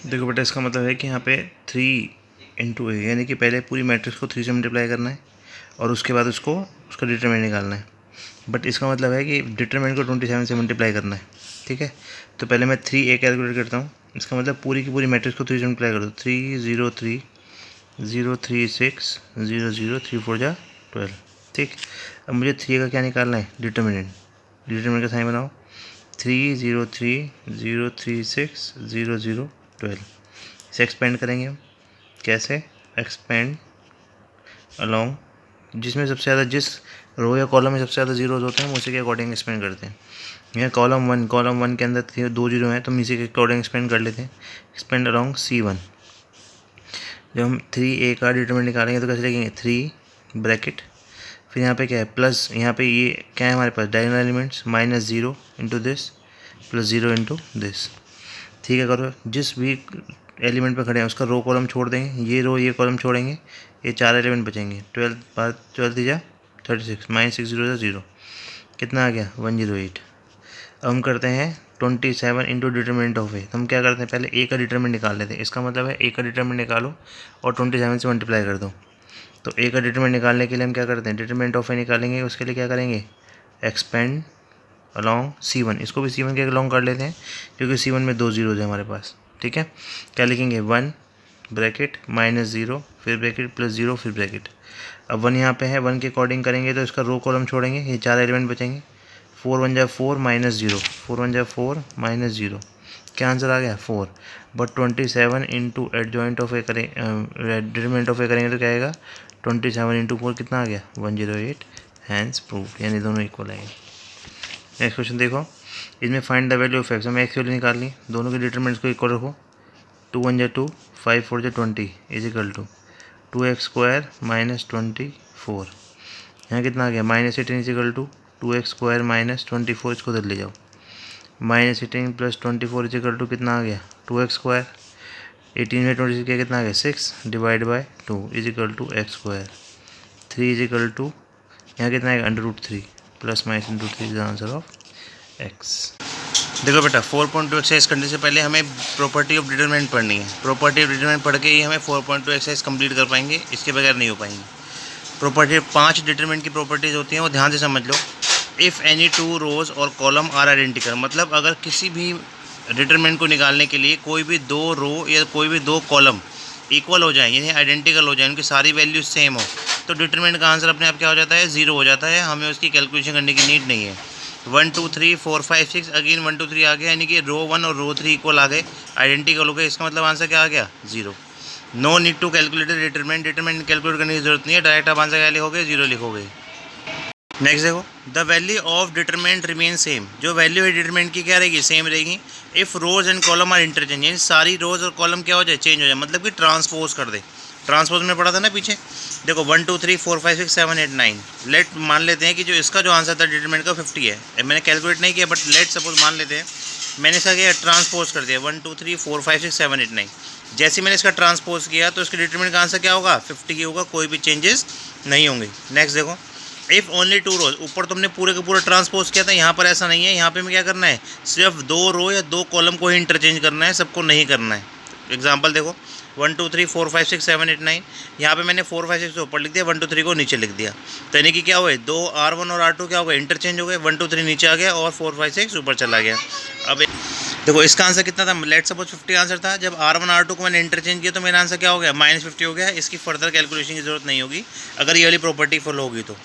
देखो बेटा, इसका मतलब है कि यहाँ पे 3 × A, यानी कि पहले पूरी मैट्रिक्स को 3 से मल्टीप्लाई करना है और उसके बाद उसका डिटरमिनेंट निकालना है। बट इसका मतलब है कि डिटरमिनेंट को 27 से मल्टीप्लाई करना है। ठीक है, तो पहले मैं 3A कैलकुलेट करता हूँ। इसका मतलब पूरी की पूरी मैट्रिक्स को 3 से मल्टीप्लाई कर दो। 3 0 3 0 3 6 0 0 3 4 जा 12। ठीक, अब मुझे 3A का क्या निकालना है, डिटरमिनेंट। डिटरमिनेंट का साइन बनाओ। 3 0 3 0 3 6 0 0 12। इसे एक्सपेंड करेंगे हम। कैसे एक्सपेंड अलोंग, जिसमें सबसे ज़्यादा जिस रो या कॉलम में सबसे ज़्यादा जीरोज होते हैं हम उसी के अकॉर्डिंग एक्सपेंड करते हैं। यहाँ कॉलम वन के अंदर 2 जीरो हैं तो हम इसी के अकॉर्डिंग एक्सपेंड कर लेते हैं। Expand along C1। जब हम 3A का डिटरमिनेंट निकालेंगे तो कैसे लिखेंगे, 3 ब्रैकेट, फिर यहाँ पे क्या है प्लस, यहाँ पे ये क्या है हमारे पास diagonal elements, -0 into this plus 0 into this. ठीक है, करो। जिस भी एलिमेंट पे खड़े हैं उसका रो कॉलम छोड़ देंगे, ये रो ये कॉलम छोड़ेंगे, ये 4 एलिमेंट बचेंगे। 12 या 36 -6 0 0, कितना आ गया 108। अब हम करते हैं 27 इंटू डिटरमिनेंट ऑफ ए। तो हम क्या करते हैं, पहले ए का डिटरमिनेंट निकाल लेते हैं। इसका मतलब है ए का डिटरमिनेंट निकालो और 27 से मल्टीप्लाई कर दो। तो ए का डिटरमिनेंट निकालने के लिए हम क्या करते हैं, डिटरमिनेंट ऑफ ए निकालेंगे। उसके लिए क्या करेंगे, एक्सपेंड अलॉन्ग C1। इसको भी C1 के अलॉन्ग कर लेते हैं क्योंकि C1 में 2 जीरोज है हमारे पास। ठीक है, क्या लिखेंगे, 1 ब्रैकेट -0 फिर ब्रैकेट प्लस 0 फिर ब्रैकेट। अब 1 यहाँ पे है, 1 के अकॉर्डिंग करेंगे तो इसका रो कॉलम छोड़ेंगे, ये 4 एलिमेंट बचेंगे। 4 1 जा 4 -0, 4 1 जा 4 -0, क्या आंसर आ गया 4। बट 27 इंटू एडजॉइंट ऑफ ए करें, डिटरमिनेंट ऑफ ए करेंगे तो क्या आएगा, 27 इंटू 4 कितना आ गया 108। हैंस प्रूफ, यानी दोनों इक्वल आएंगे। नेक्स्ट क्वेश्चन देखो, इसमें find the value of x. हमें एक्स वैल्यू निकालनी, दोनों के डिटरमिनेंट्स को इक्वल रखो। 2 1 जा 2 5 4 जा 20 इज इक्वल टू 2x² -24। यहाँ कितना आ गया -18 इज इक्वल टू 2x² -24। इसको उधर ले जाओ, -18 + 24 इज इक्वल टू कितना आ गया 2x²। 18 में 26 किया कितना आ गया 6 divide by 2 is equal to x²। 3 is equal to, यहाँ कितना आएगा √3 +- √3 is the answer of x। देखो बेटा, 4.2 एक्सरसाइज करने से पहले हमें प्रॉपर्टी ऑफ डिटरमिनेंट पढ़नी है। प्रॉपर्टी ऑफ डिटरमिनेंट पढ़ के ही हमें 4.2 एक्सरसाइज कंप्लीट कर पाएंगे, इसके बगैर नहीं हो पाएंगे। प्रॉपर्टी 5 डिटरमिनेंट की प्रॉपर्टीज होती हैं, वो ध्यान से समझ लो। इफ़ एनी 2 रोज और कॉलम आर आइडेंटिकल, मतलब अगर किसी भी डिटरमिनेंट को निकालने के लिए कोई भी 2 रो या कोई भी 2 कॉलम इक्वल हो जाए, यानी आइडेंटिकल हो जाए, उनकी सारी वैल्यूज सेम हो, तो डिटरमिनेंट का आंसर अपने आप क्या हो जाता है, 0 हो जाता है। हमें उसकी कैलकुलेशन करने की नीड नहीं है। 1 2 3 4 5 6, अगेन 1 2 3 आ गया, यानी कि रो 1 और रो 3 इक्वल आ गए, आइडेंटिकल हो गए। इसका मतलब आंसर क्या आ गया 0। No need to calculate determinant. Determinant calculate करने की जरूरत नहीं है, डायरेक्ट आप आंसर क्या लिखोगे, 0 लिखोगे। नेक्स्ट देखो, the value of determinant remain same. जो वैल्यू है डिटरमिनेंट की क्या रहेगी, सेम रहेगी। If rows and column are interchange, यानी सारी रोज और कॉलम क्या हो जाए, चेंज हो जाए, मतलब कि ट्रांसपोज कर दे। ट्रांसपोज में पढ़ा था ना पीछे। देखो 1 2 3 4 5 6 7 8 9, लेट मान लेते हैं कि जो इसका जो आंसर था डिटरमिनेंट का 50 है। मैंने कैलकुलेट नहीं किया, बट लेट सपोज मान लेते हैं मैंने इसका क्या ट्रांसपोज कर दिया, 1 2 3 4 5 6 7 8 9। जैसे मैंने इसका ट्रांसपोज किया तो इसके डिटरमिनेंट का आंसर क्या होगा, 50 ही होगा, कोई भी चेंजेस नहीं होंगे। नेक्स्ट देखो, इफ़ ओनली 2 रोज, ऊपर तुमने पूरे का पूरा ट्रांसपोज किया था, यहाँ पर ऐसा नहीं है। यहाँ पे मैं क्या करना है, सिर्फ 2 रो या 2 कॉलम को ही इंटरचेंज करना है, सबको नहीं करना है। एग्जांपल देखो 1 2 3 4 5 6 7 8 9, यहाँ पे मैंने 4 5 6 को ऊपर लिख दिया, 1 2 3 को नीचे लिख दिया। तो यानी कि क्या हुए, 2 R1 और R2 क्या हो गए, इंटरचेंज हो गए। 1 2 3 नीचे आ गया और 4 5 6 ऊपर चला गया। अब देखो इसका आंसर कितना था, लेट सपोज 50 आंसर था। जब R1 R2 को मैंने इंटरचेंज किया तो मेरा आंसर क्या हो गया, -50 हो गया। इसकी फर्दर कैलकुलेशन की जरूरत नहीं होगी अगर ये वाली प्रॉपर्टी फॉलो होगी तो।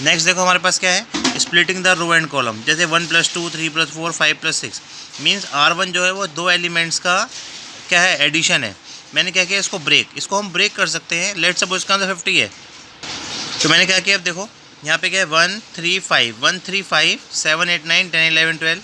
नेक्स्ट देखो हमारे पास क्या है, splitting the row and column. जैसे 1 + 2 3 + 4 5 + 6 मीन्स R1 जो है वो 2 एलिमेंट्स का क्या है, एडिशन है। मैंने क्या किया, इसको ब्रेक, इसको हम ब्रेक कर सकते हैं। लेट सपोज इसका आंसर 50 है, तो मैंने क्या किया, अब देखो यहाँ पे क्या है 1 3 5 1 3 5 7 8 9 10 11 12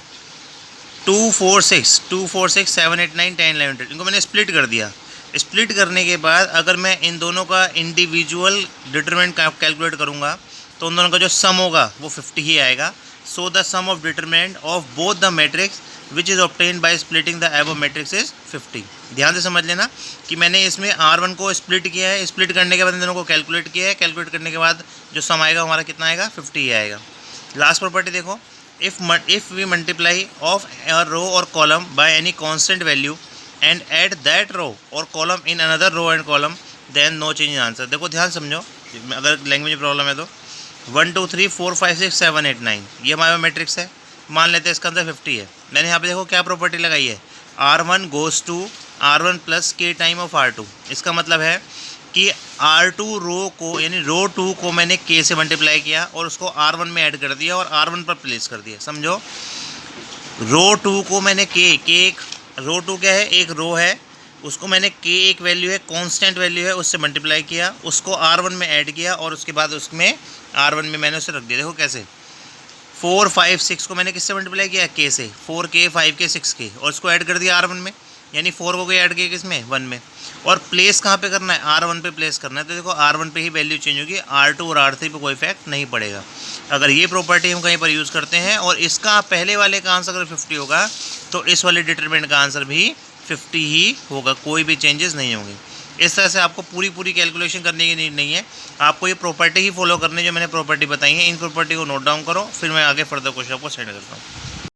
2 4 6 2 4 6 7 8 9 10 11 12, इनको मैंने स्प्लिट कर दिया। स्प्लिट करने के बाद अगर मैं इन दोनों का इंडिविजुअल डिटरमिनेंट कैलकुलेट करूँगा तो उन दोनों का जो सम होगा वो 50 ही आएगा। So the sum of determinant of both the matrix which is obtained by splitting the above matrix is 50। ध्यान से समझ लेना कि मैंने इसमें R1 को स्प्लिट किया है, स्प्लिट करने के बाद इन दोनों को कैलकुलेट किया है, कैलकुलेट करने के बाद जो सम आएगा हमारा कितना आएगा, 50 ही आएगा। लास्ट प्रॉपर्टी देखो, if we multiply of a row or column by any constant value and at that row और column in another row and column, then no change in answer. देखो ध्यान समझो, अगर लैंग्वेज में प्रॉब्लम है तो 1 2 3 4 5 6 7 8 9 ये हमारा मैट्रिक्स है। मान लेते हैं इसका आंसर 50 है। मैंने यहाँ पे देखो क्या प्रॉपर्टी लगाई है, R1 goes to R1 plus K time of R2। इसका मतलब है कि R2 रो को यानी रो 2 को मैंने K से मल्टीप्लाई किया और उसको R1 में ऐड कर दिया और R1 पर प्लेस कर दिया। समझो, रो 2 को मैंने के एक रो 2 क्या है, एक रो है, उसको मैंने के एक वैल्यू है, कांस्टेंट वैल्यू है, उससे मल्टीप्लाई किया, उसको R1 में ऐड किया और उसके बाद उसमें R1 में मैंने उसे रख दिया। देखो कैसे, 4 5 6 को मैंने किससे मल्टीप्लाई किया, के से, 4 के 5 के 6 के, और उसको ऐड कर दिया R1 में, यानी 4 को ऐड किया किसमें, 1 में। और प्लेस कहाँ पे करना है, R1 पे प्लेस करना है। तो देखो R1 पे ही वैल्यू चेंज होगी, R2 और R3 पे कोई इफेक्ट नहीं पड़ेगा। अगर ये प्रॉपर्टी हम कहीं पर यूज़ करते हैं और इसका पहले वाले का आंसर अगर 50 होगा तो इस वाले डिटरमिनेंट का आंसर भी 50 ही होगा, कोई भी चेंजेस नहीं होंगे। इस तरह से आपको पूरी कैलकुलेशन करने की नीड नहीं है, आपको ये प्रॉपर्टी ही फॉलो करनी है जो मैंने प्रॉपर्टी बताई है। इन प्रॉपर्टी को नोट डाउन करो, फिर मैं आगे फर्दर क्वेश्चन आपको सेंड करता हूँ।